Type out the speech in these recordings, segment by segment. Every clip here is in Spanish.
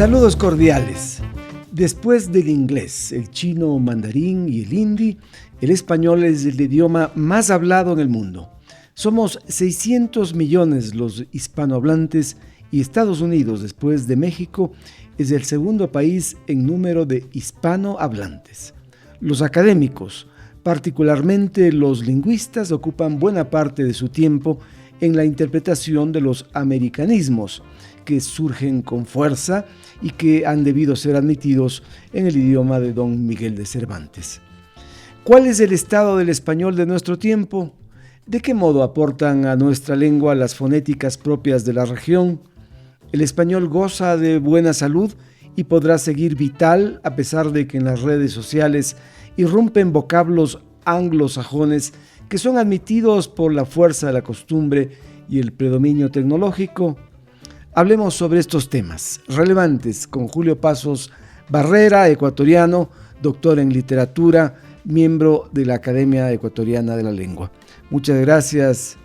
Saludos cordiales. Después del inglés, el chino mandarín y el hindi, el español es el idioma más hablado en el mundo. Somos 600 millones los hispanohablantes y Estados Unidos, después de México, es el segundo país en número de hispanohablantes. Los académicos, particularmente los lingüistas, ocupan buena parte de su tiempo en la interpretación de los americanismos, que surgen con fuerza y que han debido ser admitidos en el idioma de Don Miguel de Cervantes. ¿Cuál es el estado del español de nuestro tiempo? ¿De qué modo aportan a nuestra lengua las fonéticas propias de la región? ¿El español goza de buena salud y podrá seguir vital a pesar de que en las redes sociales irrumpen vocablos anglosajones que son admitidos por la fuerza de la costumbre y el predominio tecnológico? Hablemos sobre estos temas relevantes con Julio Pasos Barrera, ecuatoriano, doctor en literatura, miembro de la Academia Ecuatoriana de la Lengua. Muchas gracias,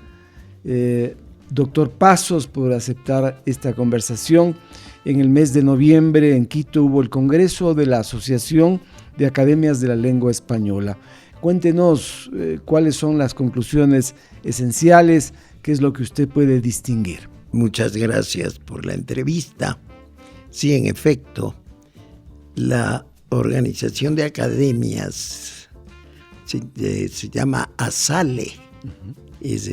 doctor Pasos, por aceptar esta conversación. En el mes de noviembre en Quito hubo el Congreso de la Asociación de Academias de la Lengua Española. Cuéntenos cuáles son las conclusiones esenciales, qué es lo que usted puede distinguir. Muchas gracias por la entrevista. Sí, en efecto, la Organización de Academias se llama ASALE. Es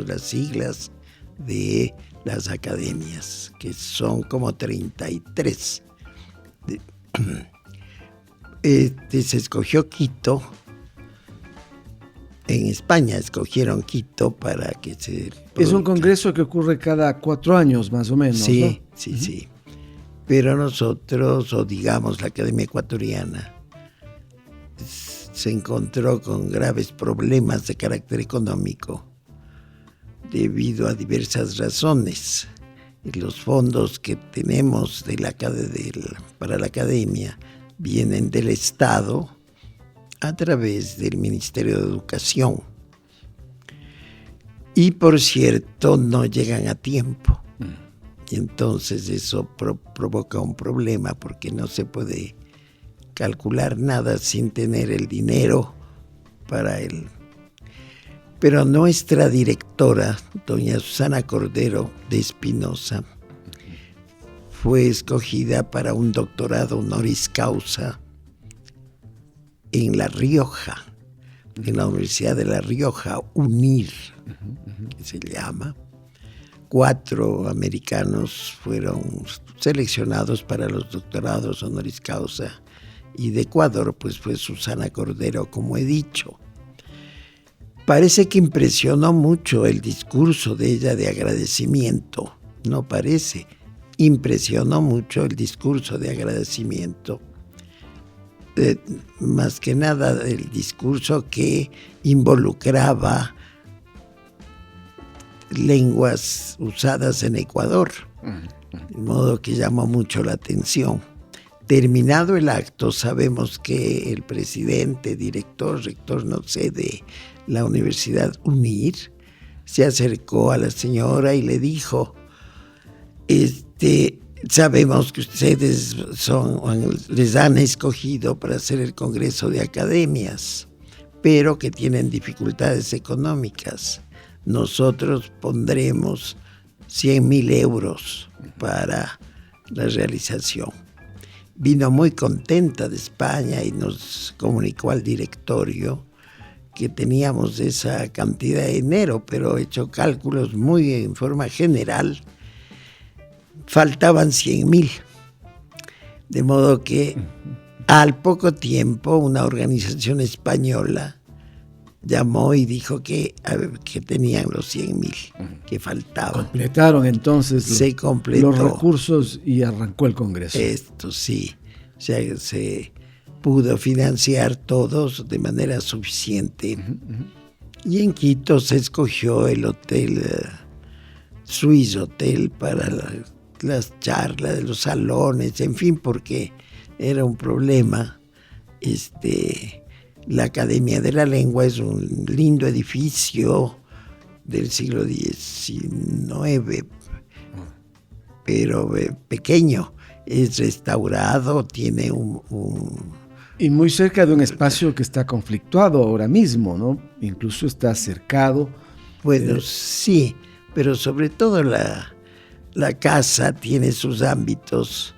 las siglas de las academias, que son como 33. Se escogió Quito. En España escogieron Quito para que se... Es un congreso que ocurre cada 4 años, más o menos, sí, ¿no? Sí. Pero nosotros, o digamos la Academia Ecuatoriana, se encontró con graves problemas de carácter económico debido a diversas razones. Y los fondos que tenemos para la Academia vienen del Estado a través del Ministerio de Educación. Y por cierto, no llegan a tiempo. Y entonces eso provoca un problema porque no se puede calcular nada sin tener el dinero para él. Pero nuestra directora, doña Susana Cordero de Espinosa, fue escogida para un doctorado honoris causa en La Rioja, en la Universidad de La Rioja, UNIR, que se llama. 4 americanos fueron seleccionados para los doctorados honoris causa, y de Ecuador pues fue Susana Cordero, como he dicho. Parece que impresionó mucho el discurso de ella de agradecimiento. No parece, impresionó mucho el discurso de agradecimiento. Más que nada el discurso que involucraba lenguas usadas en Ecuador, de modo que llamó mucho la atención. Terminado el acto, sabemos que el presidente, director, rector, no sé, de la Universidad UNIR, se acercó a la señora y le dijo, sabemos que ustedes les han escogido para hacer el Congreso de Academias, pero que tienen dificultades económicas. Nosotros pondremos 100,000 euros para la realización. Vino muy contenta de España y nos comunicó al directorio que teníamos esa cantidad de dinero, pero hecho cálculos muy en forma general, faltaban 100,000. De modo que al poco tiempo una organización española llamó y dijo que tenían los 100,000 que faltaban. Completaron entonces se completó los recursos y arrancó el Congreso. Esto sí, o sea, se pudo financiar todos de manera suficiente. Y en Quito se escogió el hotel Swiss Hotel para las charlas, los salones, en fin, porque era un problema. La Academia de la Lengua es un lindo edificio del siglo XIX, pero pequeño. Es restaurado, tiene Y muy cerca de un espacio que está conflictuado ahora mismo, ¿no? Incluso está cercado. Bueno, sí, pero sobre todo la casa tiene sus ámbitos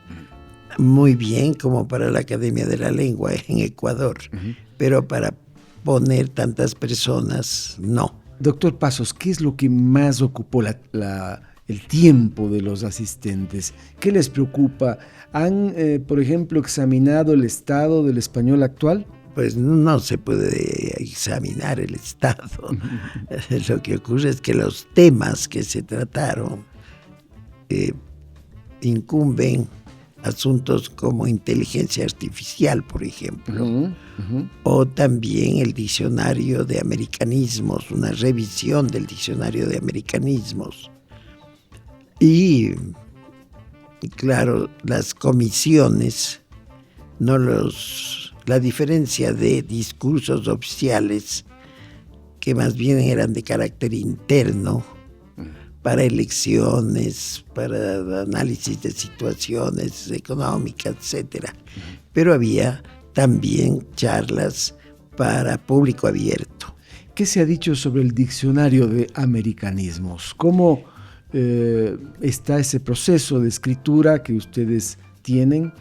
muy bien, como para la Academia de la Lengua en Ecuador, pero para poner tantas personas, no. Doctor Pasos, ¿qué es lo que más ocupó el tiempo de los asistentes? ¿Qué les preocupa? ¿Han, por ejemplo, examinado el estado del español actual? Pues no se puede examinar el estado. Lo que ocurre es que los temas que se trataron incumben asuntos como inteligencia artificial, por ejemplo, o también el diccionario de americanismos, una revisión del diccionario de americanismos. Y claro, las comisiones, la diferencia de discursos oficiales, que más bien eran de carácter interno, para elecciones, para análisis de situaciones económicas, etcétera. Pero había también charlas para público abierto. ¿Qué se ha dicho sobre el diccionario de americanismos? ¿Cómo está ese proceso de escritura que ustedes tienen?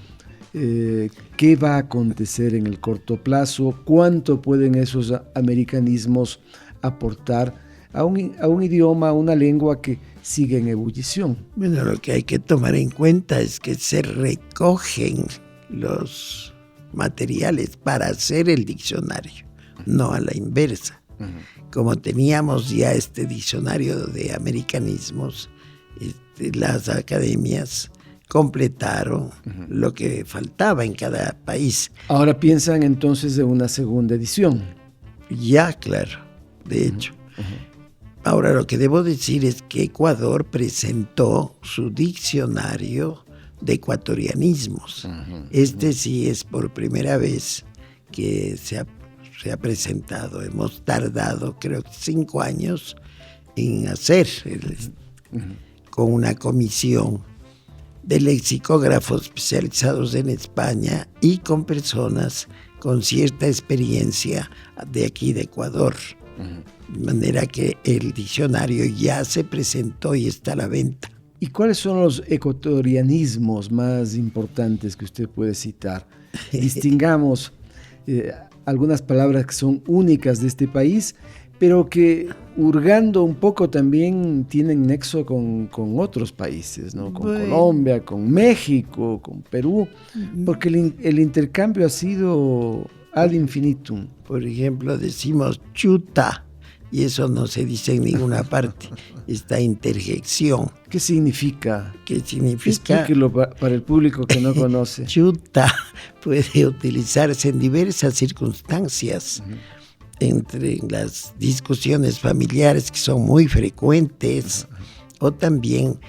¿Qué va a acontecer en el corto plazo? ¿Cuánto pueden esos americanismos aportar a un idioma, a una lengua que sigue en ebullición? Bueno, lo que hay que tomar en cuenta es que se recogen los materiales para hacer el diccionario, no a la inversa. Como teníamos ya este diccionario de americanismos, las academias completaron lo que faltaba en cada país. Ahora piensan entonces de una segunda edición. Ya, claro, de hecho. Ahora, lo que debo decir es que Ecuador presentó su diccionario de ecuatorianismos. Este sí es por primera vez que se ha presentado. Hemos tardado, creo, 5 años en hacer, con una comisión de lexicógrafos especializados en España y con personas con cierta experiencia de aquí de Ecuador. De manera que el diccionario ya se presentó y está a la venta. ¿Y cuáles son los ecuatorianismos más importantes que usted puede citar? Distingamos algunas palabras que son únicas de este país, pero que hurgando un poco también tienen nexo con otros países, ¿no? Con Colombia, con México, con Perú, porque el intercambio ha sido ad infinitum. Por ejemplo, decimos chuta, y eso no se dice en ninguna parte, esta interjección. ¿Qué significa? ¿Qué significa? Explíquelo para el público que no conoce. Chuta puede utilizarse en diversas circunstancias, entre las discusiones familiares que son muy frecuentes, o también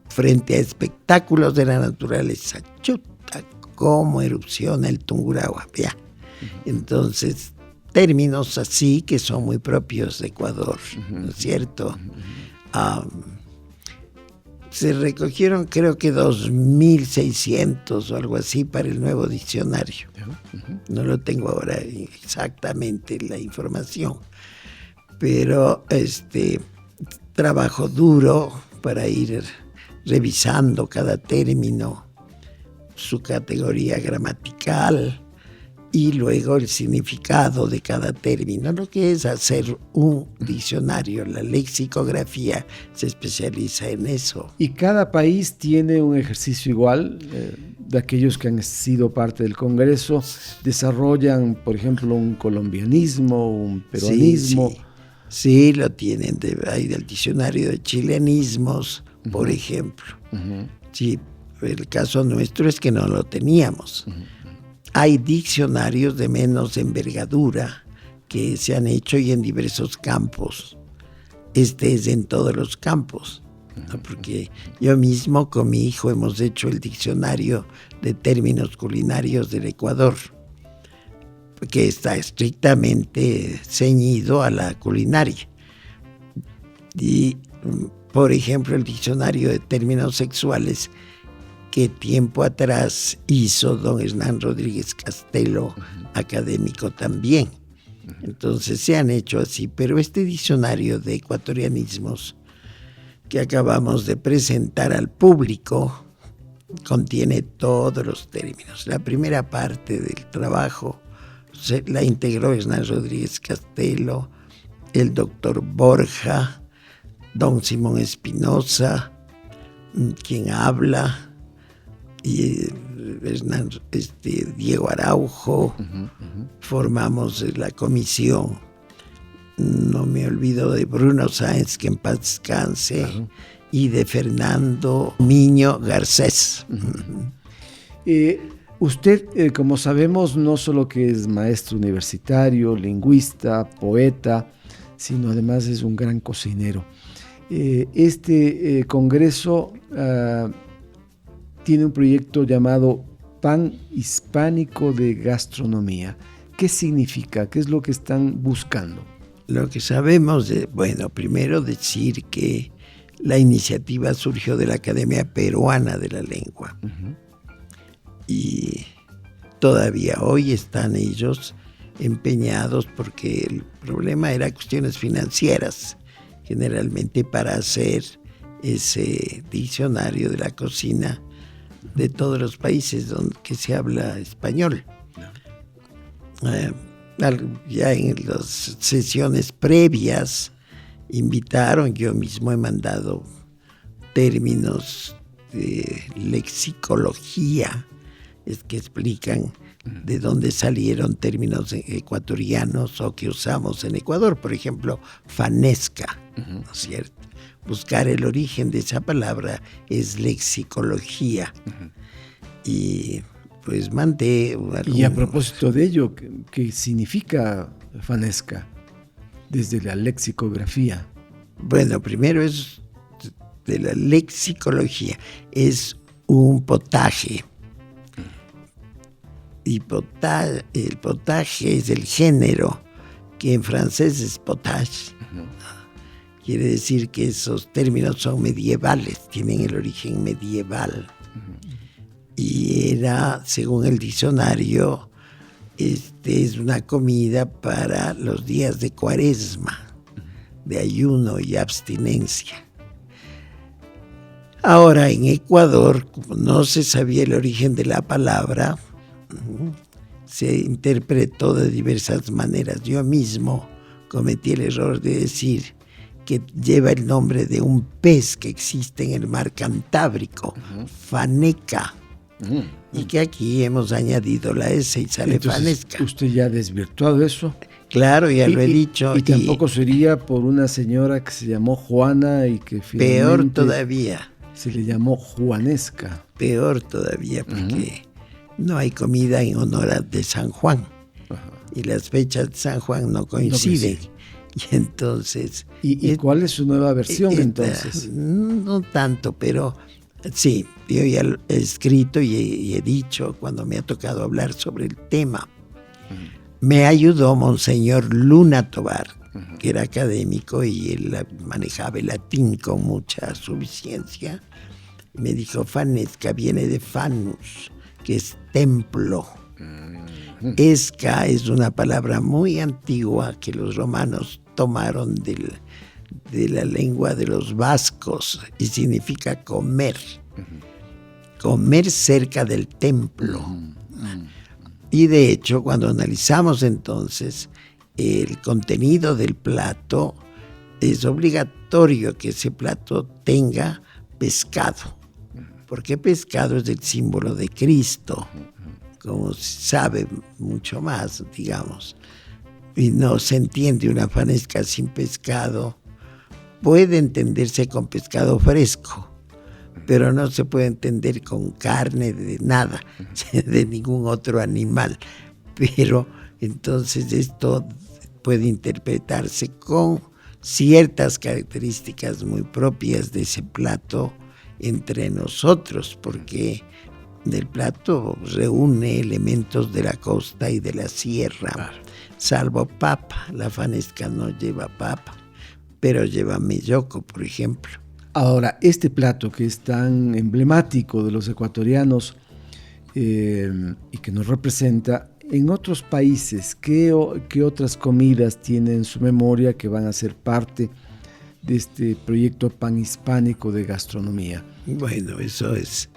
frente a espectáculos de la naturaleza. Chuta, cómo erupciona el Tungurahua, ya. Entonces, términos así que son muy propios de Ecuador, ¿no es cierto? Se recogieron creo que 2.600 o algo así para el nuevo diccionario. No lo tengo ahora exactamente la información, pero trabajo duro para ir revisando cada término, su categoría gramatical, y luego el significado de cada término, lo que es hacer un diccionario. La lexicografía se especializa en eso. ¿Y cada país tiene un ejercicio igual? De aquellos que han sido parte del Congreso, ¿desarrollan, por ejemplo, un colombianismo, un peruanismo? Sí, lo tienen. Hay del diccionario de chilenismos, por ejemplo. Sí, el caso nuestro es que no lo teníamos. Hay diccionarios de menos envergadura que se han hecho y en diversos campos. Este es en todos los campos, ¿no? Porque yo mismo con mi hijo hemos hecho el diccionario de términos culinarios del Ecuador, que está estrictamente ceñido a la culinaria. Y Por ejemplo, el diccionario de términos sexuales que tiempo atrás hizo don Hernán Rodríguez Castelo, académico también. Entonces se han hecho así, pero este diccionario de ecuatorianismos que acabamos de presentar al público contiene todos los términos. La primera parte del trabajo la integró Hernán Rodríguez Castelo, el doctor Borja, don Simón Espinosa, quien habla, y Diego Araujo. Formamos la comisión. No me olvido de Bruno Sáenz, que en paz descanse, y de Fernando Miño Garcés. Usted, como sabemos, no solo que es maestro universitario, lingüista, poeta, sino además es un gran cocinero. Este congreso tiene un proyecto llamado Pan Hispánico de Gastronomía. ¿Qué significa? ¿Qué es lo que están buscando? Lo que sabemos, primero decir que la iniciativa surgió de la Academia Peruana de la Lengua. Y todavía hoy están ellos empeñados, porque el problema era cuestiones financieras, generalmente, para hacer ese diccionario de la cocina de todos los países donde que se habla español. Ya en las sesiones previas invitaron, yo mismo he mandado términos de lexicología, es que explican de dónde salieron términos ecuatorianos o que usamos en Ecuador. Por ejemplo, fanesca, ¿no es cierto? Buscar el origen de esa palabra es lexicología. Y pues mandé... Y a propósito de ello, ¿qué significa fanesca desde la lexicografía? Bueno, primero es de la lexicología, es un potaje. Y el potaje es el género, que en francés es potage. Quiere decir que esos términos son medievales, tienen el origen medieval. Y era, según el diccionario, es una comida para los días de Cuaresma, de ayuno y abstinencia. Ahora, en Ecuador, como no se sabía el origen de la palabra, se interpretó de diversas maneras. Yo mismo cometí el error de decir que lleva el nombre de un pez que existe en el mar Cantábrico, faneca, y que aquí hemos añadido la S y sale fanesca. ¿Usted ya ha desvirtuado eso? Claro, ya lo he dicho. Y tampoco sería por una señora que se llamó Juana y que finalmente... Peor todavía. Se le llamó Juanesca. Peor todavía, porque no hay comida en honor de San Juan. Y las fechas de San Juan no coinciden. Y entonces... ¿Y cuál es su nueva versión entonces? No tanto, pero sí, yo ya he escrito y he dicho cuando me ha tocado hablar sobre el tema. Me ayudó Monseñor Luna Tobar, que era académico y él manejaba el latín con mucha suficiencia. Me dijo, fanesca viene de fanus, que es templo. Esca es una palabra muy antigua que los romanos tomaron de la lengua de los vascos y significa comer. Comer cerca del templo. Y de hecho, cuando analizamos entonces el contenido del plato, es obligatorio que ese plato tenga pescado, porque pescado es el símbolo de Cristo, como se sabe mucho más, digamos. Y no se entiende una fanesca sin pescado. Puede entenderse con pescado fresco, pero no se puede entender con carne de nada, de ningún otro animal. Pero entonces esto puede interpretarse con ciertas características muy propias de ese plato entre nosotros, porque el plato reúne elementos de la costa y de la sierra, salvo papa. La fanesca no lleva papa, pero lleva melloco, por ejemplo. Ahora, este plato que es tan emblemático de los ecuatorianos y que nos representa, en otros países, ¿qué otras comidas tienen en su memoria que van a ser parte de este proyecto panhispánico de gastronomía? Bueno, eso es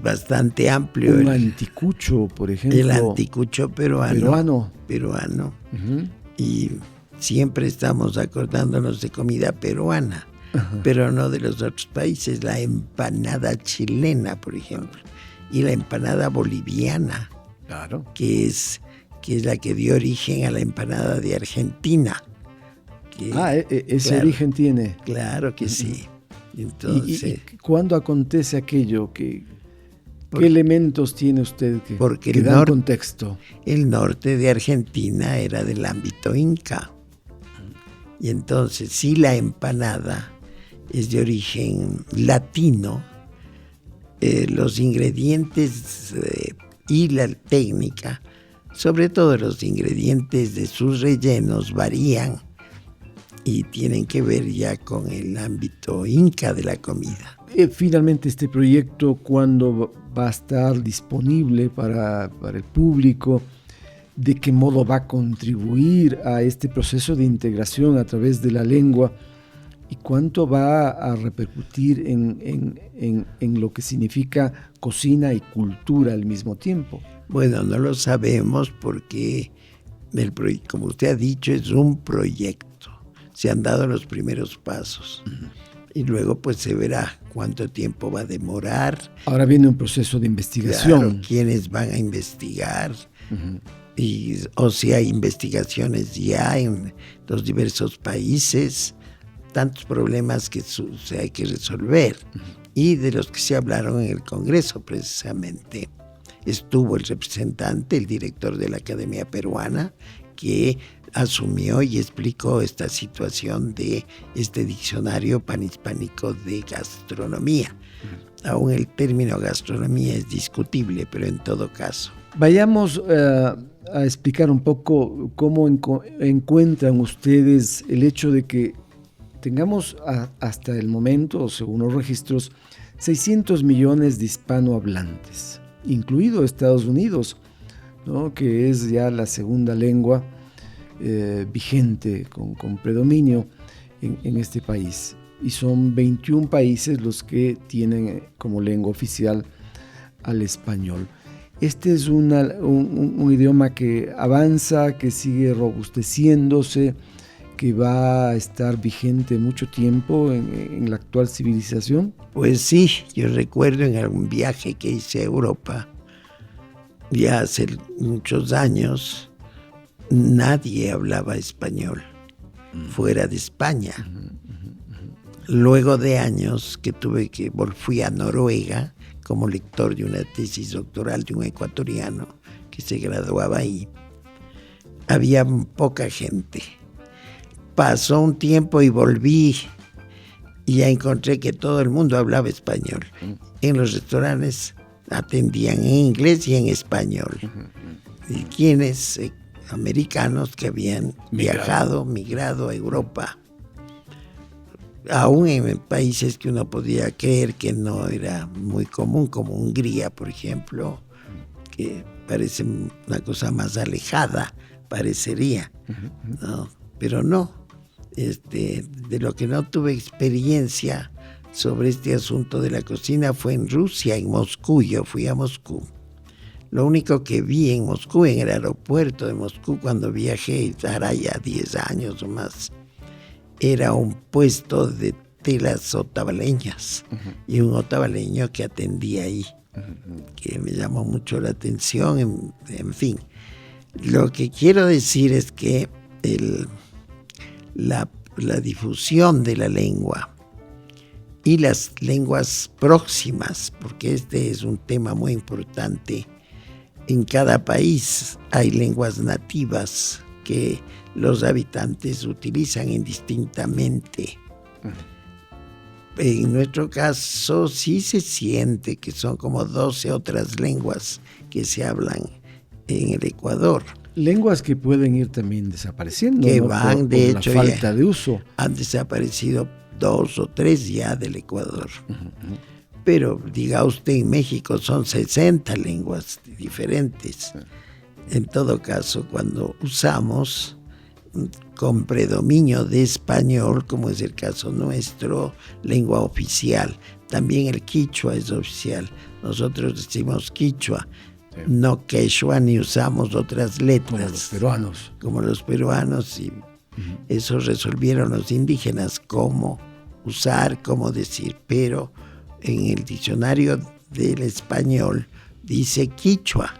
bastante amplio. Un anticucho, por ejemplo. El anticucho peruano. Uh-huh. Y siempre estamos acordándonos de comida peruana, pero no de los otros países. La empanada chilena, por ejemplo, y la empanada boliviana, claro, que es la que dio origen a la empanada de Argentina. Ese claro, origen tiene. Claro que sí. Entonces, ¿Y cuándo acontece aquello? ¿Qué elementos tiene usted que dan contexto? El norte de Argentina era del ámbito inca. Y entonces, si la empanada es de origen latino, los ingredientes y la técnica, sobre todo los ingredientes de sus rellenos, varían y tienen que ver ya con el ámbito inca de la comida. Finalmente, este proyecto, ¿cuándo va a estar disponible para el público? ¿De qué modo va a contribuir a este proceso de integración a través de la lengua? ¿Y cuánto va a repercutir en lo que significa cocina y cultura al mismo tiempo? Bueno, no lo sabemos porque, como usted ha dicho, es un proyecto. Se han dado los primeros pasos. Uh-huh. Y luego pues se verá cuánto tiempo va a demorar. Ahora viene un proceso de investigación. Claro, quiénes van a investigar. Uh-huh. O si hay investigaciones ya en los diversos países, tantos problemas que hay que resolver. Uh-huh. Y de los que se hablaron en el Congreso precisamente. Estuvo el representante, el director de la Academia Peruana, que asumió y explicó esta situación de este diccionario panhispánico de gastronomía. Uh-huh. Aún el término gastronomía es discutible, pero en todo caso. Vayamos a explicar un poco cómo encuentran ustedes el hecho de que tengamos hasta el momento, según los registros, 600 millones de hispanohablantes, incluido Estados Unidos, ¿no?, que es ya la segunda lengua vigente con predominio en este país. Y son 21 países los que tienen como lengua oficial al español. Este es un idioma que avanza, que sigue robusteciéndose, que va a estar vigente mucho tiempo en la actual civilización. Pues sí, yo recuerdo en algún viaje que hice a Europa, ya hace muchos años, nadie hablaba español fuera de España. Luego de años que fui a Noruega como lector de una tesis doctoral de un ecuatoriano que se graduaba ahí. Había poca gente. Pasó un tiempo y volví y ya encontré que todo el mundo hablaba español. En los restaurantes atendían en inglés y en español. Y quienes americanos que habían migrado a Europa, aún en países que uno podía creer que no era muy común, como Hungría, por ejemplo, que parece una cosa más alejada, parecería, ¿no? Pero no. De lo que no tuve experiencia sobre este asunto de la cocina fue en Rusia, en Moscú. Yo fui a Moscú. Lo único que vi en Moscú, en el aeropuerto de Moscú, cuando viajé, hará ya 10 años o más, era un puesto de telas otavaleñas y un otavaleño que atendía ahí, que me llamó mucho la atención. En fin, lo que quiero decir es que la difusión de la lengua y las lenguas próximas, porque este es un tema muy importante. En cada país hay lenguas nativas que los habitantes utilizan indistintamente. En nuestro caso sí se siente que son como 12 otras lenguas que se hablan en el Ecuador. Lenguas que pueden ir también desapareciendo, que ¿no? van, por de la hecho, falta de uso. Han desaparecido 2 o 3 ya del Ecuador. Pero diga usted, en México son 60 lenguas diferentes. En todo caso, cuando usamos con predominio de español, como es el caso nuestro, lengua oficial. También el quichua es oficial. Nosotros decimos quichua, no quechua, ni usamos otras letras. Como los peruanos, y eso resolvieron los indígenas, cómo usar, cómo decir. Pero en el diccionario del español dice quichua,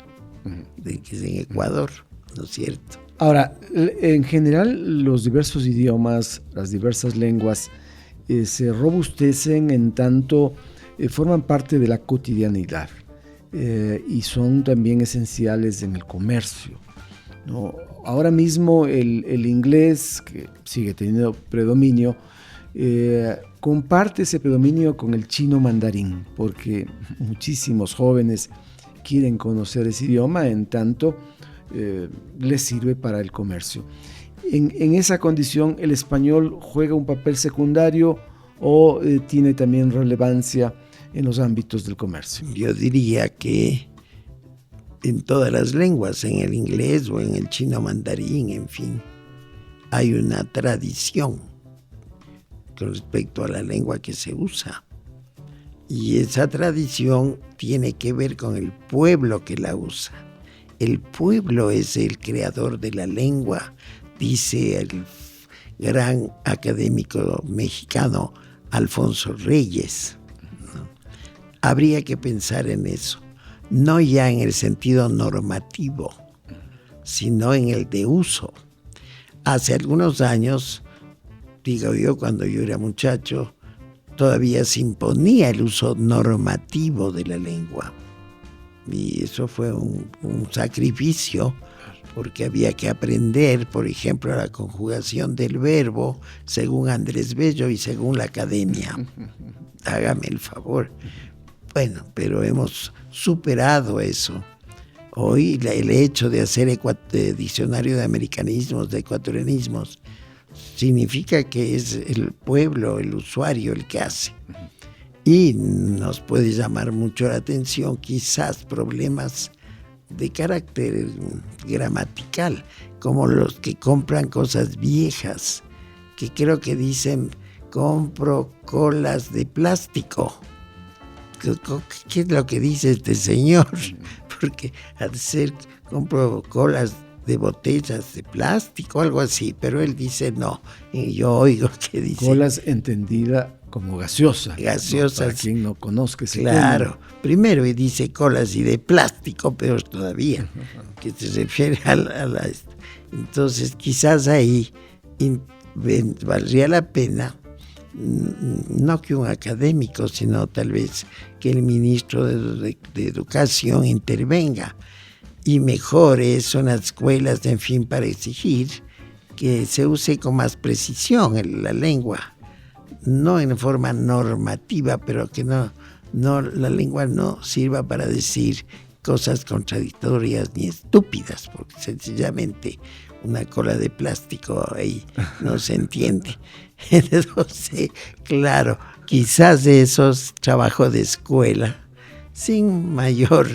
que es en Ecuador, ¿no es cierto? Ahora, en general, los diversos idiomas, las diversas lenguas, se robustecen en tanto forman parte de la cotidianidad y son también esenciales en el comercio, ¿no? Ahora mismo el inglés, que sigue teniendo predominio, comparte ese predominio con el chino mandarín, porque muchísimos jóvenes quieren conocer ese idioma, en tanto les sirve para el comercio. En esa condición, ¿el español juega un papel secundario o tiene también relevancia en los ámbitos del comercio? Yo diría que en todas las lenguas, en el inglés o en el chino mandarín, en fin, hay una tradición con respecto a la lengua que se usa. Y esa tradición tiene que ver con el pueblo que la usa. El pueblo es el creador de la lengua, dice el gran académico mexicano Alfonso Reyes, ¿no? Habría que pensar en eso, no ya en el sentido normativo, sino en el de uso. Hace algunos años, digo yo, cuando yo era muchacho, todavía se imponía el uso normativo de la lengua. Y eso fue un sacrificio, porque había que aprender, por ejemplo, la conjugación del verbo según Andrés Bello y según la academia. Hágame el favor. Bueno, pero hemos superado eso. Hoy el hecho de hacer diccionario de americanismos, de ecuatorianismos, significa que es el pueblo, el usuario el que hace. Y nos puede llamar mucho la atención quizás problemas de carácter gramatical, como los que compran cosas viejas, que creo que dicen, compro colas de plástico. ¿Qué es lo que dice este señor? Porque al ser, compro colas de botellas de plástico, algo así, pero él dice no, y yo oigo que dice... Colas entendida como gaseosa. Gaseosas. ¿No? Para quien no conozca ese claro, tema. Primero y dice colas y de plástico, peor todavía, que se refiere a la... Entonces quizás ahí valdría la pena, no que un académico, sino tal vez que el ministro de Educación intervenga y mejore eso en las escuelas, en fin, para exigir que se use con más precisión la lengua, no en forma normativa, pero que no la lengua no sirva para decir cosas contradictorias ni estúpidas, porque sencillamente una cola de plástico ahí no se entiende. Entonces, claro, quizás eso es trabajo de escuela, sin mayor...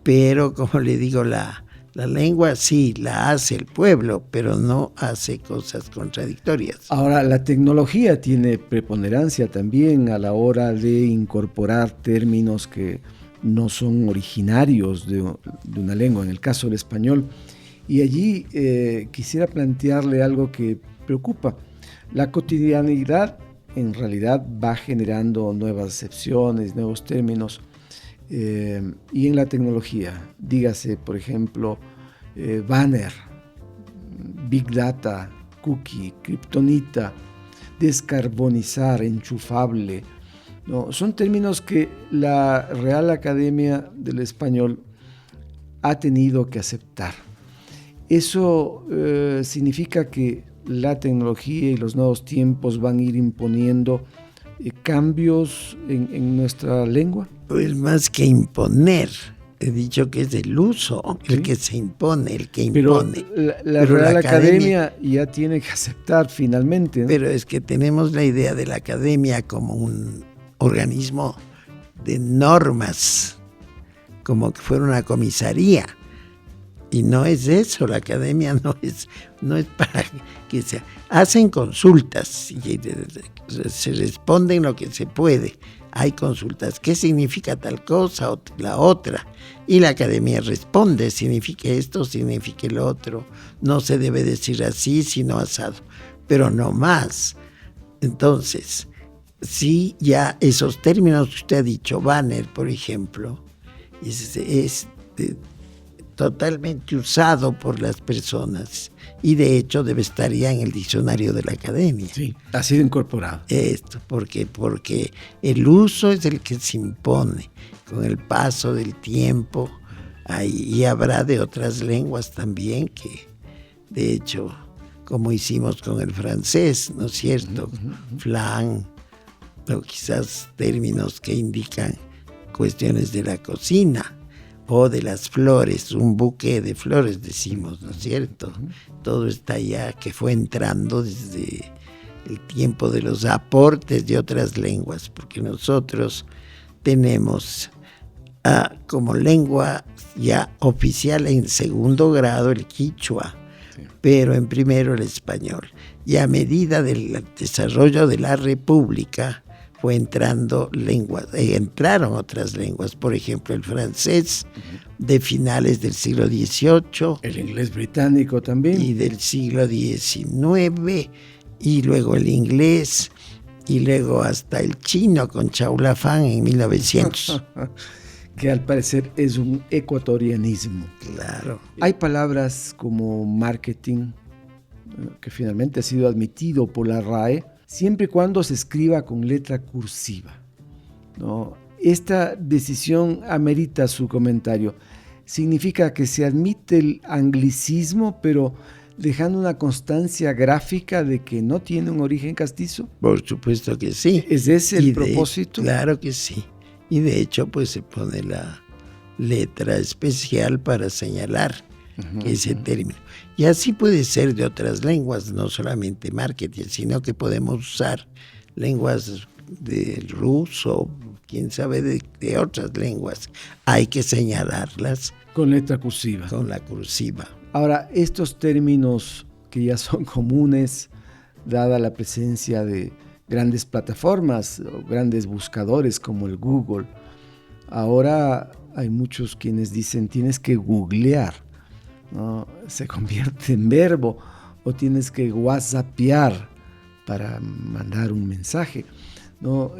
Pero, como le digo, la lengua sí la hace el pueblo, pero no hace cosas contradictorias. Ahora, la tecnología tiene preponderancia también a la hora de incorporar términos que no son originarios de una lengua, en el caso del español. Y allí quisiera plantearle algo que preocupa. La cotidianidad en realidad va generando nuevas acepciones, nuevos términos. Y en la tecnología, dígase, por ejemplo, banner, big data, cookie, kriptonita, descarbonizar, enchufable, ¿no? Son términos que la Real Academia del Español ha tenido que aceptar. Eso significa que la tecnología y los nuevos tiempos van a ir imponiendo cambios en nuestra lengua. Pues más que imponer, He dicho que es el uso, ¿Sí? el que se impone, el que Pero impone. la Real Academia ya tiene que aceptar finalmente, ¿no? Pero es que tenemos la idea de la academia como un organismo de normas, como que fuera una comisaría. Y no es eso, la academia no es para que se hacen consultas y se responden lo que se puede. Hay consultas, ¿qué significa tal cosa o la otra? Y la academia responde, significa esto, significa lo otro. No se debe decir así, sino asado, pero no más. Entonces, sí, ya esos términos que usted ha dicho, banner, por ejemplo, es totalmente usado por las personas y de hecho debe estar ya en el diccionario de la academia. Sí, ha sido incorporado. Esto, porque el uso es el que se impone con el paso del tiempo. Ahí habrá de otras lenguas también que, de hecho, como hicimos con el francés, ¿no es cierto? Flan, o quizás términos que indican cuestiones de la cocina o de las flores, un buque de flores decimos, ¿no es cierto? Todo está ya que fue entrando desde el tiempo de los aportes de otras lenguas, porque nosotros tenemos como lengua ya oficial en segundo grado el quichua, sí, pero en primero el español. Y a medida del desarrollo de la República fue entrando lenguas, entraron otras lenguas, por ejemplo el francés de finales del siglo XVIII. El inglés británico también. Y del siglo XIX, y luego el inglés, y luego hasta el chino con Chaulafán en 1900. Que al parecer es un ecuatorianismo. Claro. Hay palabras como marketing, que finalmente ha sido admitido por la RAE, siempre y cuando se escriba con letra cursiva, ¿no? Esta decisión amerita su comentario. Significa que se admite el anglicismo, pero dejando una constancia gráfica de que no tiene un origen castizo. Por supuesto que sí. ¿Es ese el propósito? Claro que sí. Y de hecho, pues se pone la letra especial para señalar ese término. Y así puede ser de otras lenguas, no solamente marketing, sino que podemos usar lenguas del ruso, quién sabe de otras lenguas. Hay que señalarlas con letra cursiva. Con la cursiva. Ahora, estos términos que ya son comunes, dada la presencia de grandes plataformas o grandes buscadores como el Google, ahora hay muchos quienes dicen tienes que googlear, ¿no? Se convierte en verbo, o tienes que whatsappear para mandar un mensaje, ¿no?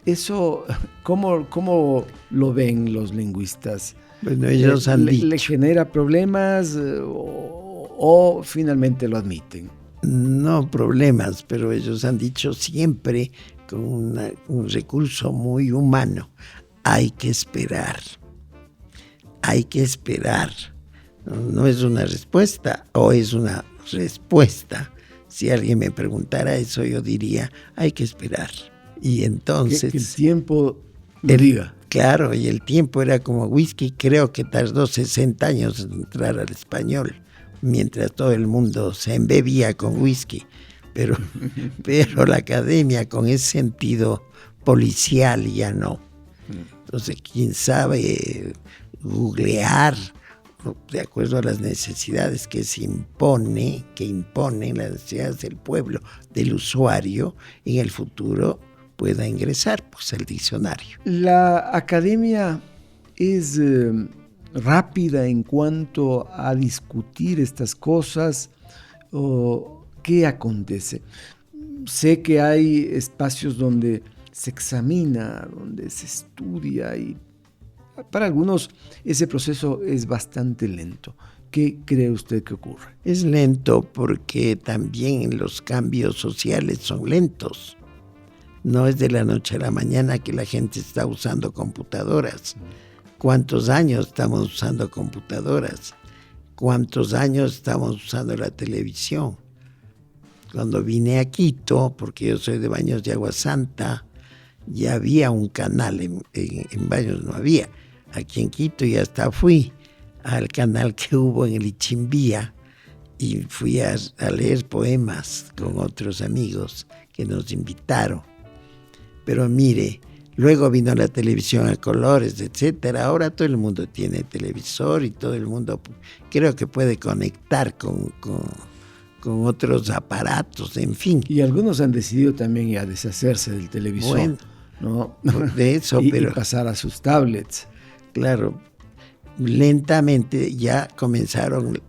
Eso, ¿cómo lo ven los lingüistas? Bueno, ellos han dicho. ¿Le genera problemas o finalmente lo admiten? No problemas, pero ellos han dicho siempre con un recurso muy humano. Hay que esperar. Hay que esperar. No es una respuesta, o es una respuesta. Si alguien me preguntara eso, yo diría, hay que esperar. Y entonces... Que el tiempo lo diga. Claro, y el tiempo era como whisky, creo que tardó 60 años en entrar al español, mientras todo el mundo se embebía con whisky, pero la academia con ese sentido policial ya no. Entonces, quién sabe googlear de acuerdo a las necesidades que imponen las necesidades del pueblo, del usuario, en el futuro pueda ingresar pues al diccionario. La academia es rápida en cuanto a discutir estas cosas, o ¿qué acontece? Sé que hay espacios donde se examina, donde se estudia, y para algunos ese proceso es bastante lento. ¿Qué cree usted que ocurre? Es lento porque también los cambios sociales son lentos. No es de la noche a la mañana que la gente está usando computadoras. ¿Cuántos años estamos usando computadoras? ¿Cuántos años estamos usando la televisión? Cuando vine a Quito, porque yo soy de Baños de Agua Santa, ya había un canal, en Baños no había. aquí en Quito, y hasta fui al canal que hubo en el Ichimbía y fui a leer poemas con otros amigos que nos invitaron. Pero mire, luego vino la televisión a colores, etcétera. Ahora todo el mundo tiene televisor y todo el mundo creo que puede conectar con otros aparatos, en fin. Y algunos han decidido también ya deshacerse del televisor, bueno, ¿no? De eso, y pero pasar a sus tablets. claro, lentamente ya comenzaron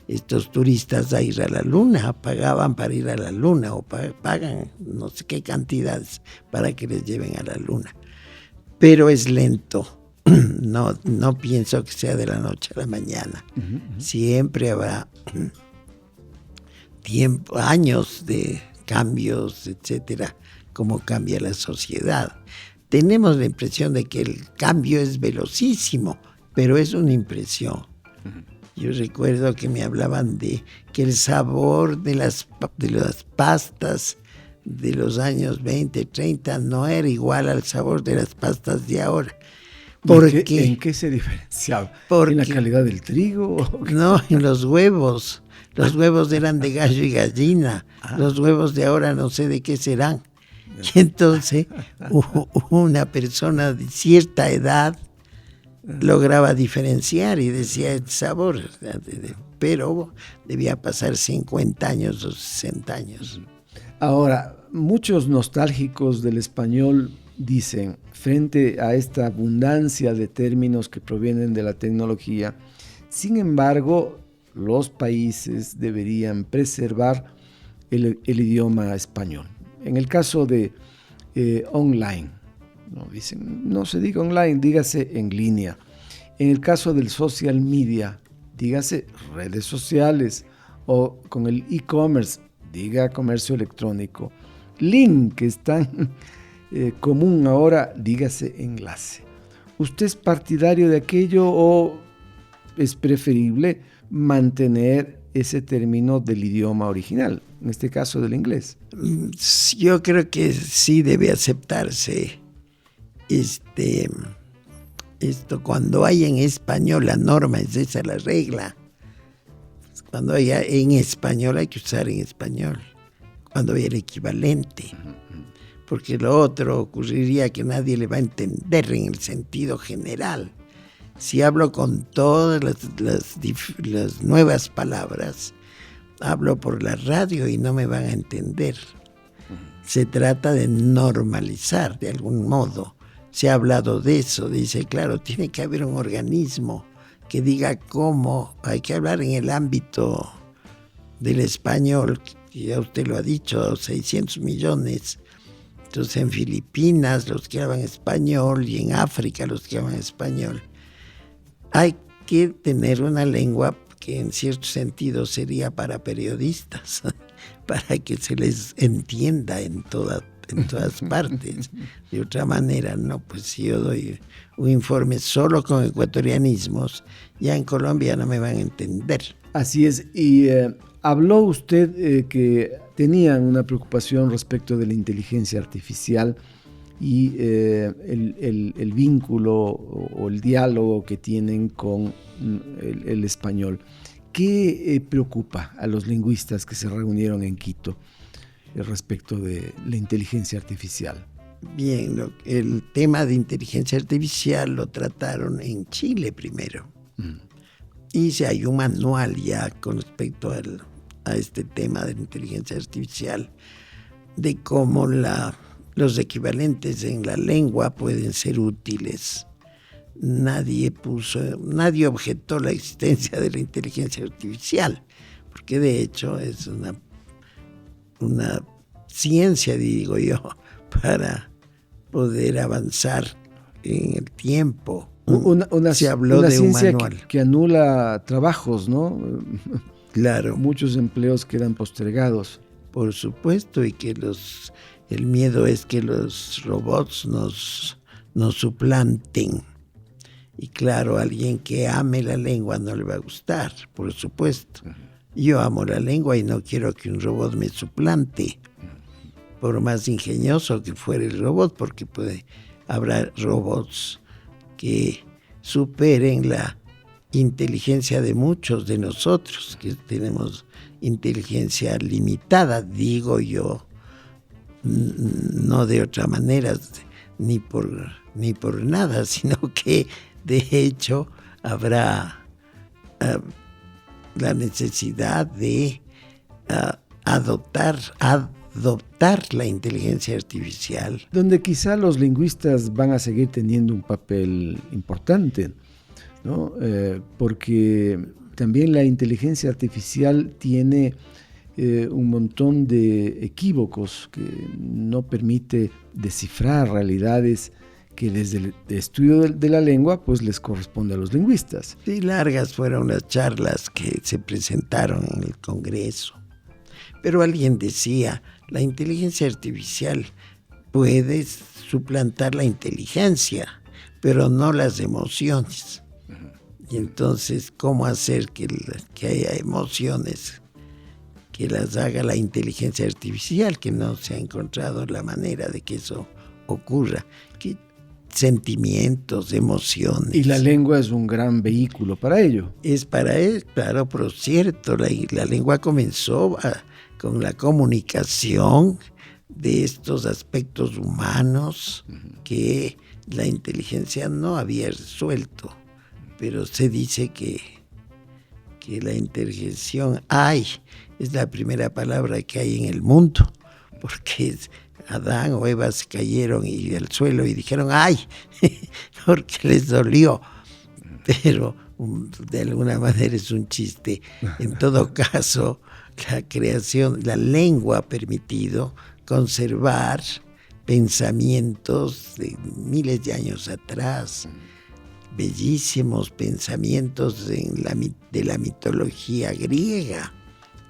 estos turistas a ir a la luna, pagaban para ir a la luna o pagan no sé qué cantidades para que les lleven a la luna. Pero es lento, no pienso que sea de la noche a la mañana. Siempre habrá años de cambios, etcétera, como cambia la sociedad. Tenemos la impresión de que el cambio es velocísimo, pero es una impresión. Yo recuerdo que me hablaban de que el sabor de las pastas de los años 20, 30 no era igual al sabor de las pastas de ahora. ¿En qué se diferenciaba? ¿En la calidad del trigo? No, en los huevos. Los huevos eran de gallo y gallina. Los huevos de ahora no sé de qué serán. Y entonces una persona de cierta edad lograba diferenciar y decía el sabor, pero debía pasar 50 años o 60 años. Ahora, muchos nostálgicos del español dicen, frente a esta abundancia de términos que provienen de la tecnología, sin embargo, los países deberían preservar el idioma español. En el caso de online, no dicen, no se diga online, dígase en línea. En el caso del social media, dígase redes sociales, o con el e-commerce, diga comercio electrónico. Link, que es tan común ahora, dígase enlace. ¿Usted es partidario de aquello o es preferible mantener ese término del idioma original, en este caso del inglés? Yo creo que sí debe aceptarse esto cuando hay en español, la norma es esa, la regla. Cuando haya en español hay que usar en español, cuando haya el equivalente, porque lo otro ocurriría que nadie le va a entender en el sentido general. Si hablo con todas las nuevas palabras, hablo por la radio y no me van a entender. Se trata de normalizar de algún modo. Se ha hablado de eso, dice, claro, tiene que haber un organismo que diga cómo, hay que hablar en el ámbito del español, que ya usted lo ha dicho, 600 millones. Entonces en Filipinas los que hablan español y en África los que hablan español. Hay que tener una lengua que en cierto sentido sería para periodistas, para que se les entienda en todas partes. De otra manera, no, pues si yo doy un informe solo con ecuatorianismos, ya en Colombia no me van a entender. Así es, y habló usted que tenían una preocupación respecto de la inteligencia artificial y el vínculo o el diálogo que tienen con el español. ¿Qué preocupa a los lingüistas que se reunieron en Quito respecto de la inteligencia artificial? Bien, el tema de inteligencia artificial lo trataron en Chile primero. Y si hay un manual ya con respecto a este tema de la inteligencia artificial, de cómo los equivalentes en la lengua pueden ser útiles. Nadie objetó la existencia de la inteligencia artificial, porque de hecho es una ciencia, digo yo, para poder avanzar en el tiempo. Se habló de un manual que anula trabajos, ¿no? Claro. Muchos empleos quedan postergados. Por supuesto, y que el miedo es que los robots nos suplanten. Y claro, alguien que ame la lengua no le va a gustar, por supuesto. Yo amo la lengua y no quiero que un robot me suplante, por más ingenioso que fuera el robot, porque habrá robots que superen la inteligencia de muchos de nosotros, que tenemos inteligencia limitada, digo yo, no de otra manera, ni por nada, sino que de hecho habrá la necesidad de adoptar la inteligencia artificial. Donde quizá los lingüistas van a seguir teniendo un papel importante, ¿no? Porque también la inteligencia artificial tiene un montón de equívocos que no permite descifrar realidades que desde el estudio de la lengua pues les corresponde a los lingüistas. Sí, largas fueron las charlas que se presentaron en el Congreso. Pero alguien decía, la inteligencia artificial puede suplantar la inteligencia, pero no las emociones. Y entonces, ¿cómo hacer que haya emociones que las haga la inteligencia artificial? Que no se ha encontrado la manera de que eso ocurra. ¿Qué sentimientos, emociones? Y la lengua es un gran vehículo para ello. Es para él, claro, pero cierto, la lengua comenzó con la comunicación de estos aspectos humanos que la inteligencia no había resuelto. Pero se dice que la interjección es la primera palabra que hay en el mundo, porque Adán o Eva se cayeron al suelo y dijeron ¡ay! Porque les dolió. Pero de alguna manera es un chiste. En todo caso, la lengua ha permitido conservar pensamientos de miles de años atrás, bellísimos pensamientos de la mitología griega,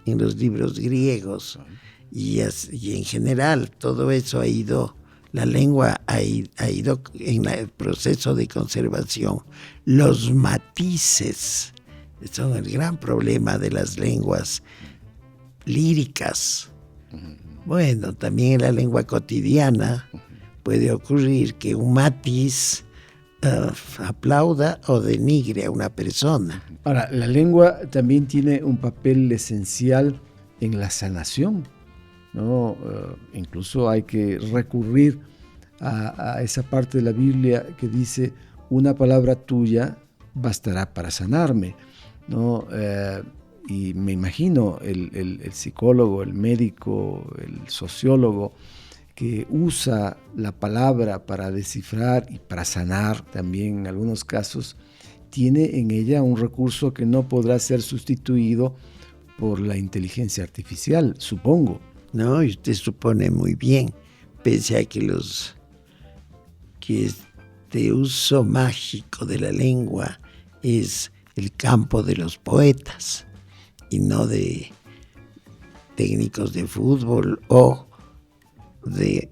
en los libros griegos, y en general todo eso la lengua ha ido en el proceso de conservación. Los matices son el gran problema de las lenguas líricas. Bueno, también en la lengua cotidiana puede ocurrir que un matiz aplauda o denigre a una persona. Ahora, la lengua también tiene un papel esencial en la sanación, ¿no? Incluso hay que recurrir a esa parte de la Biblia que dice: una palabra tuya bastará para sanarme, ¿no? Y me imagino el psicólogo, el médico, el sociólogo que usa la palabra para descifrar y para sanar también en algunos casos, tiene en ella un recurso que no podrá ser sustituido por la inteligencia artificial, supongo. No, y usted supone muy bien, pese a que este uso mágico de la lengua es el campo de los poetas y no de técnicos de fútbol o de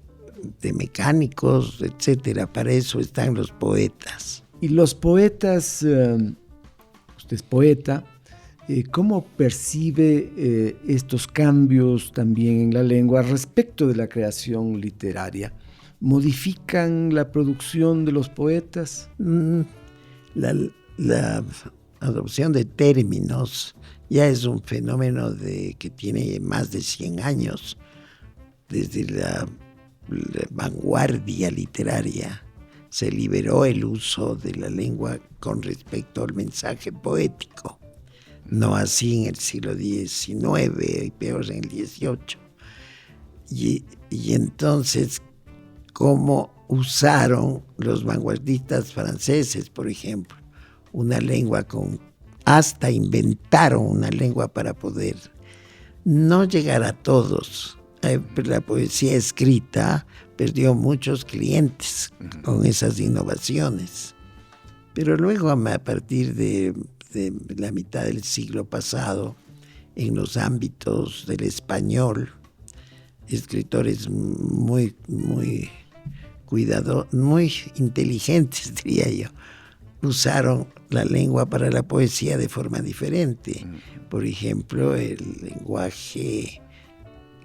mecánicos, etcétera. Para eso están los poetas. Y los poetas, usted es poeta, ¿cómo percibe estos cambios también en la lengua respecto de la creación literaria? ¿Modifican la producción de los poetas? La adopción de términos ya es un fenómeno que tiene más de 100 años, desde la vanguardia literaria. Se liberó el uso de la lengua con respecto al mensaje poético. No así en el siglo XIX y peor en el XVIII. Y entonces, ¿cómo usaron los vanguardistas franceses, por ejemplo, una lengua hasta inventaron una lengua para poder no llegar a todos? La poesía escrita perdió muchos clientes con esas innovaciones. Pero luego, a partir de la mitad del siglo pasado, en los ámbitos del español, escritores muy cuidadosos, muy inteligentes, diría yo, usaron la lengua para la poesía de forma diferente. Por ejemplo, el lenguaje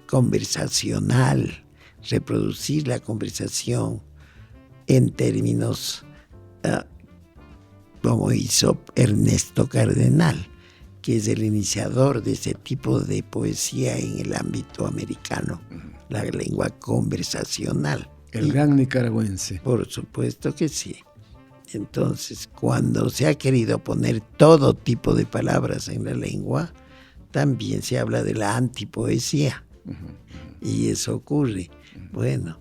conversacional, reproducir la conversación en términos como hizo Ernesto Cardenal, que es el iniciador de ese tipo de poesía en el ámbito americano, la lengua conversacional. El gran nicaragüense. Por supuesto que sí. Entonces, cuando se ha querido poner todo tipo de palabras en la lengua, también se habla de la antipoesía. Y eso ocurre. Bueno,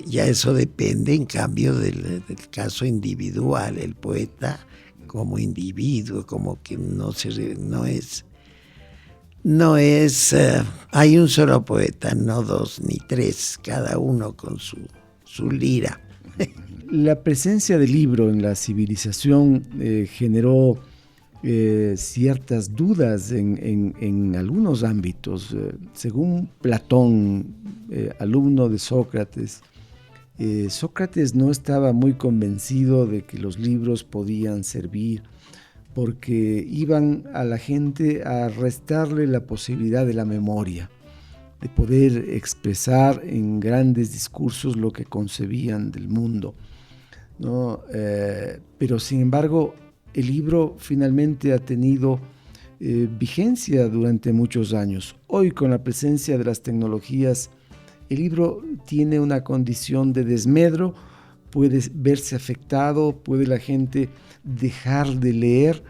ya eso depende, en cambio, del caso individual. El poeta como individuo, como que no es, hay un solo poeta, no dos ni tres, cada uno con su lira. La presencia del libro en la civilización generó ciertas dudas en algunos ámbitos. Según Platón, alumno de Sócrates, Sócrates no estaba muy convencido de que los libros podían servir porque iban a la gente a restarle la posibilidad de la memoria, de poder expresar en grandes discursos lo que concebían del mundo, ¿no? Pero sin embargo, el libro finalmente ha tenido vigencia durante muchos años. Hoy, con la presencia de las tecnologías, el libro tiene una condición de desmedro, puede verse afectado, puede la gente dejar de leer,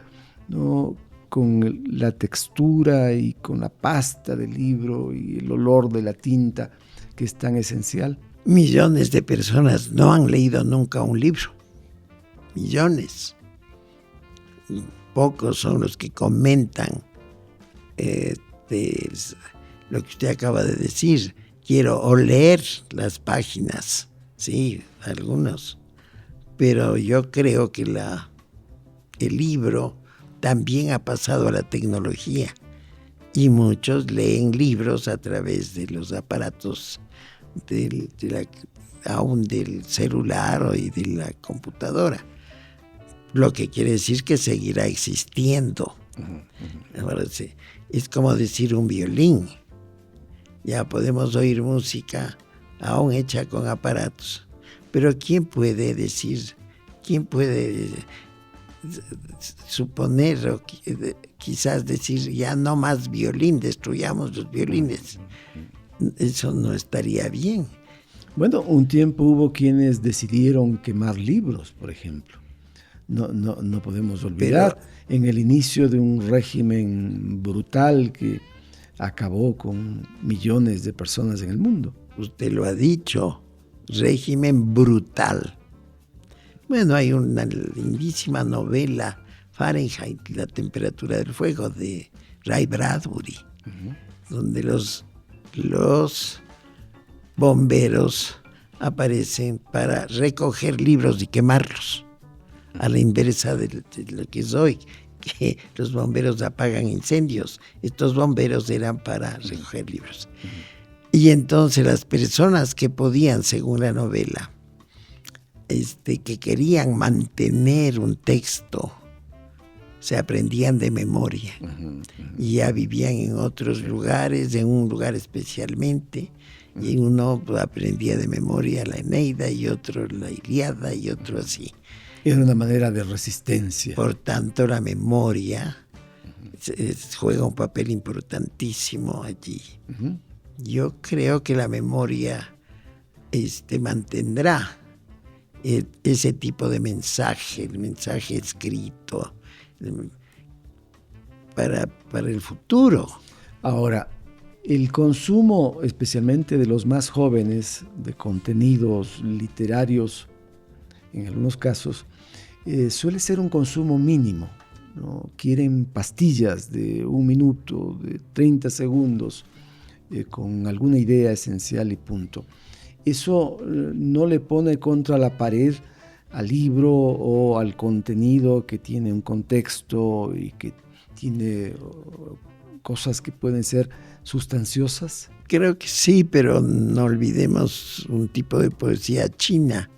¿no? Con la textura y con la pasta del libro y el olor de la tinta, que es tan esencial. Millones de personas no han leído nunca un libro. Millones. Y pocos son los que comentan lo que usted acaba de decir. Quiero oler las páginas, sí, algunos. Pero yo creo que el libro también ha pasado a la tecnología. Y muchos leen libros a través de los aparatos aún del celular y de la computadora. Lo que quiere decir que seguirá existiendo. Ahora, es como decir un violín. Ya podemos oír música aún hecha con aparatos. Pero ¿quién puede suponer o quizás decir ya no más violín, destruyamos los violines? Eso no estaría bien. Bueno, un tiempo hubo quienes decidieron quemar libros, por ejemplo. No podemos olvidar, en el inicio de un régimen brutal que acabó con millones de personas en el mundo. Usted lo ha dicho, régimen brutal. Bueno, hay una lindísima novela, Fahrenheit, la temperatura del fuego, de Ray Bradbury, donde los bomberos aparecen para recoger libros y quemarlos, a la inversa de lo que es hoy, que los bomberos apagan incendios. Estos bomberos eran para recoger libros. Y entonces las personas que podían, según la novela, que querían mantener un texto, se aprendían de memoria. Y ya vivían en otros lugares, en un lugar especialmente, y uno aprendía de memoria la Eneida y otro la Ilíada y otro así. Era una manera de resistencia. Por tanto, la memoria juega un papel importantísimo allí. Yo creo que la memoria mantendrá ese tipo de mensaje, el mensaje escrito, para el futuro. Ahora, el consumo, especialmente de los más jóvenes, de contenidos literarios, en algunos casos, suele ser un consumo mínimo, ¿no? Quieren pastillas de 1 minuto, de 30 segundos, con alguna idea esencial y punto. Eso no le pone contra la pared al libro o al contenido que tiene un contexto y que tiene cosas que pueden ser sustanciosas. Creo que sí, pero no olvidemos un tipo de poesía china.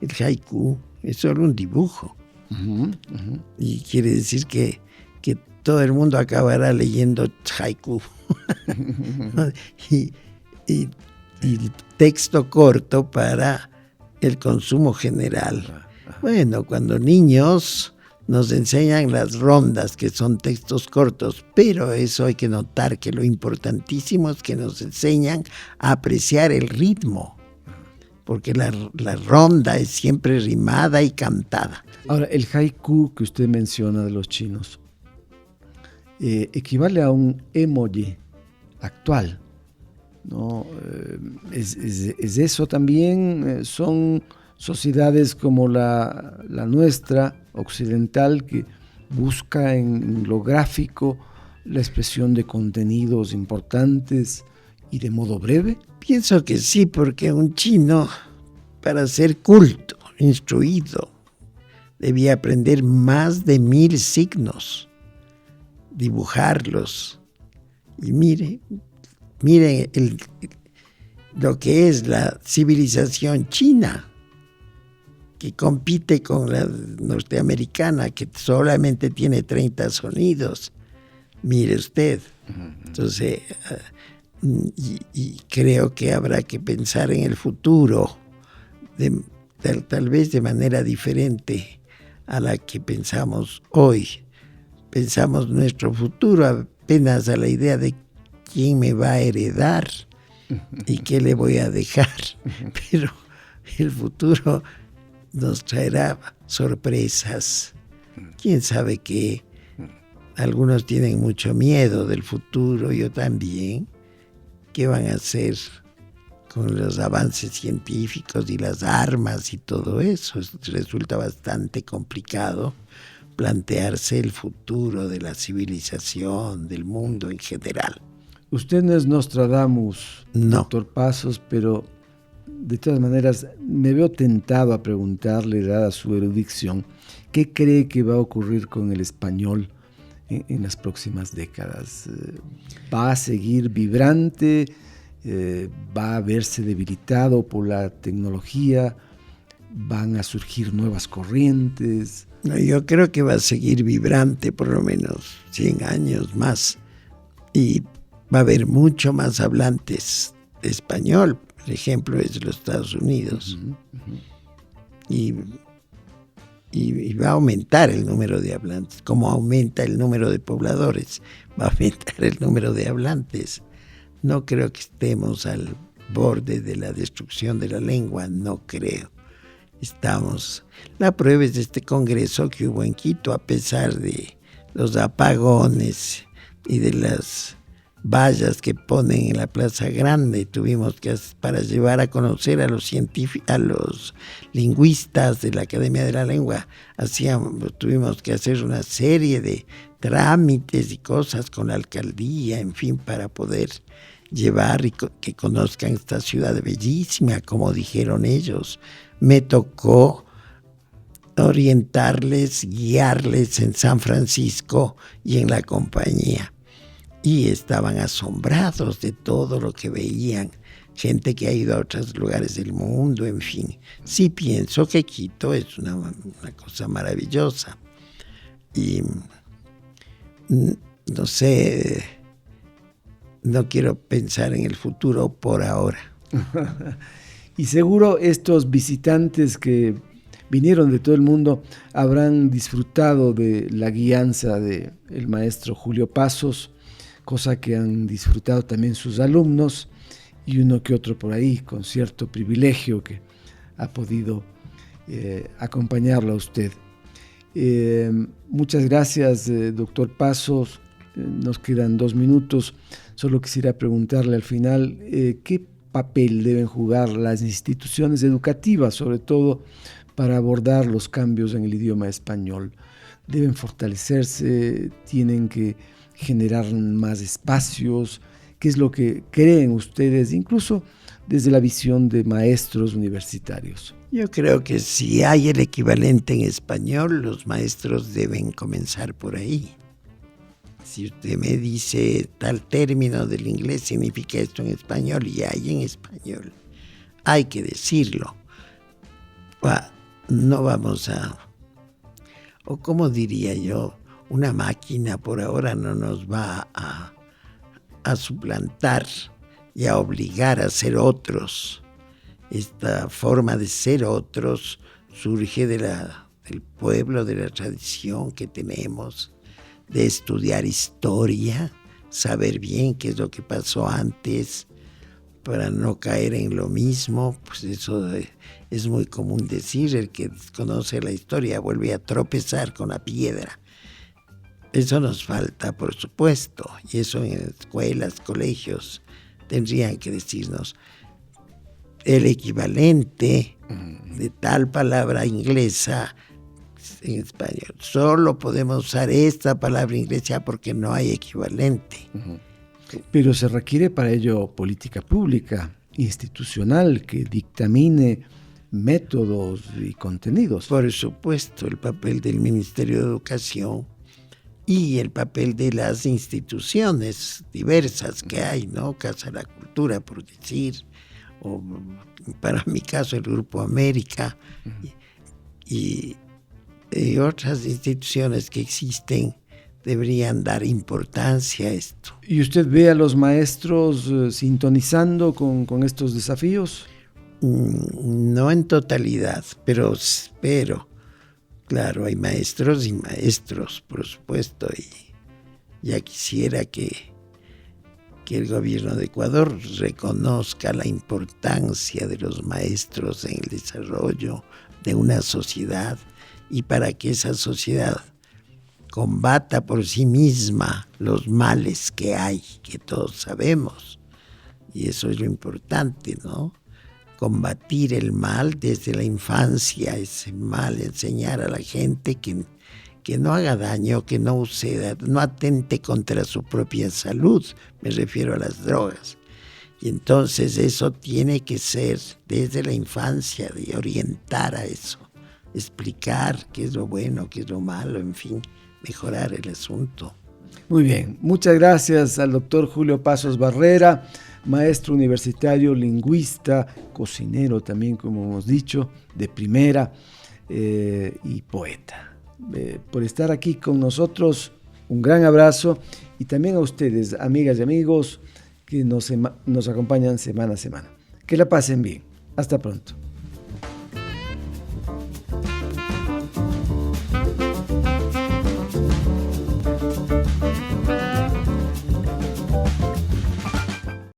El haiku es solo un dibujo. Y quiere decir que todo el mundo acabará leyendo haiku. y texto corto para el consumo general. Bueno, cuando niños nos enseñan las rondas, que son textos cortos, pero eso hay que notar que lo importantísimo es que nos enseñan a apreciar el ritmo, porque la ronda es siempre rimada y cantada. Ahora, el haiku que usted menciona de los chinos equivale a un emoji actual, ¿no? ¿Es eso también? ¿Son sociedades como la nuestra, occidental, que busca en lo gráfico la expresión de contenidos importantes y de modo breve? Pienso que sí, porque un chino, para ser culto, instruido, debía aprender más de 1000 signos, dibujarlos. Y miren lo que es la civilización china, que compite con la norteamericana, que solamente tiene 30 sonidos. Mire usted. Entonces, y creo que habrá que pensar en el futuro, tal vez de manera diferente a la que pensamos hoy. Pensamos nuestro futuro apenas a la idea de quién me va a heredar y qué le voy a dejar. Pero el futuro nos traerá sorpresas. Quién sabe qué. Algunos tienen mucho miedo del futuro, yo también. ¿Qué van a hacer con los avances científicos y las armas y todo eso? Resulta bastante complicado plantearse el futuro de la civilización, del mundo en general. Usted no es Nostradamus, No. doctor Pasos, pero de todas maneras me veo tentado a preguntarle, dada su erudición, ¿qué cree que va a ocurrir con el español en las próximas décadas? ¿Va a seguir vibrante? ¿Va a verse debilitado por la tecnología? ¿Van a surgir nuevas corrientes? No, yo creo que va a seguir vibrante por lo menos 100 años más. Y va a haber mucho más hablantes de español. Por ejemplo, es de los Estados Unidos. Y va a aumentar el número de hablantes. Como aumenta el número de pobladores, va a aumentar el número de hablantes. No creo que estemos al borde de la destrucción de la lengua, no creo. La prueba es de este congreso que hubo en Quito, a pesar de los apagones y de las vallas que ponen en la Plaza Grande. Tuvimos que, para llevar a conocer a los lingüistas de la Academia de la Lengua, tuvimos que hacer una serie de trámites y cosas con la alcaldía, en fin, para poder llevar y que conozcan esta ciudad bellísima, como dijeron ellos. Me tocó orientarles, guiarles en San Francisco y en la compañía. Y estaban asombrados de todo lo que veían. Gente que ha ido a otros lugares del mundo, en fin. Sí pienso que Quito es una cosa maravillosa. Y no sé, no quiero pensar en el futuro por ahora. Y seguro estos visitantes que vinieron de todo el mundo habrán disfrutado de la guianza del maestro Julio Pasos, cosa que han disfrutado también sus alumnos y uno que otro por ahí con cierto privilegio que ha podido acompañarlo a usted. Muchas gracias, doctor Pasos. Nos quedan 2 minutos. Solo quisiera preguntarle al final, ¿qué papel deben jugar las instituciones educativas, sobre todo para abordar los cambios en el idioma español? ¿Deben fortalecerse? ¿Tienen que generar más espacios? ¿Qué es lo que creen ustedes, incluso desde la visión de maestros universitarios? Yo creo que si hay el equivalente en español, los maestros deben comenzar por ahí. Si usted me dice tal término del inglés significa esto en español y hay en español, hay que decirlo. No vamos o como diría yo, una máquina por ahora no nos va a suplantar y a obligar a ser otros. Esta forma de ser otros surge del pueblo, de la tradición que tenemos, de estudiar historia, saber bien qué es lo que pasó antes, para no caer en lo mismo. Pues eso es muy común decir, el que desconoce la historia vuelve a tropezar con la piedra. Eso nos falta, por supuesto, y eso en escuelas, colegios, tendrían que decirnos el equivalente de tal palabra inglesa en español. Solo podemos usar esta palabra inglesa porque no hay equivalente. Pero se requiere para ello política pública, institucional, que dictamine métodos y contenidos. Por supuesto, el papel del Ministerio de Educación y el papel de las instituciones diversas que hay, ¿no? Casa de la Cultura, por decir, o para mi caso el Grupo América, y otras instituciones que existen deberían dar importancia a esto. ¿Y usted ve a los maestros sintonizando con estos desafíos? No en totalidad, pero claro, hay maestros y maestros, por supuesto, y ya quisiera que el gobierno de Ecuador reconozca la importancia de los maestros en el desarrollo de una sociedad, y para que esa sociedad combata por sí misma los males que hay, que todos sabemos. Y eso es lo importante, ¿no? Combatir el mal desde la infancia, ese mal, enseñar a la gente que no haga daño, que no use, no atente contra su propia salud, me refiero a las drogas. Y entonces eso tiene que ser desde la infancia, de orientar a eso, explicar qué es lo bueno, qué es lo malo, en fin, mejorar el asunto. Muy bien, muchas gracias al doctor Julio Pasos Barrera, maestro universitario, lingüista, cocinero también, como hemos dicho, de primera, y poeta. Por estar aquí con nosotros, un gran abrazo, y también a ustedes, amigas y amigos, que nos acompañan semana a semana. Que la pasen bien. Hasta pronto.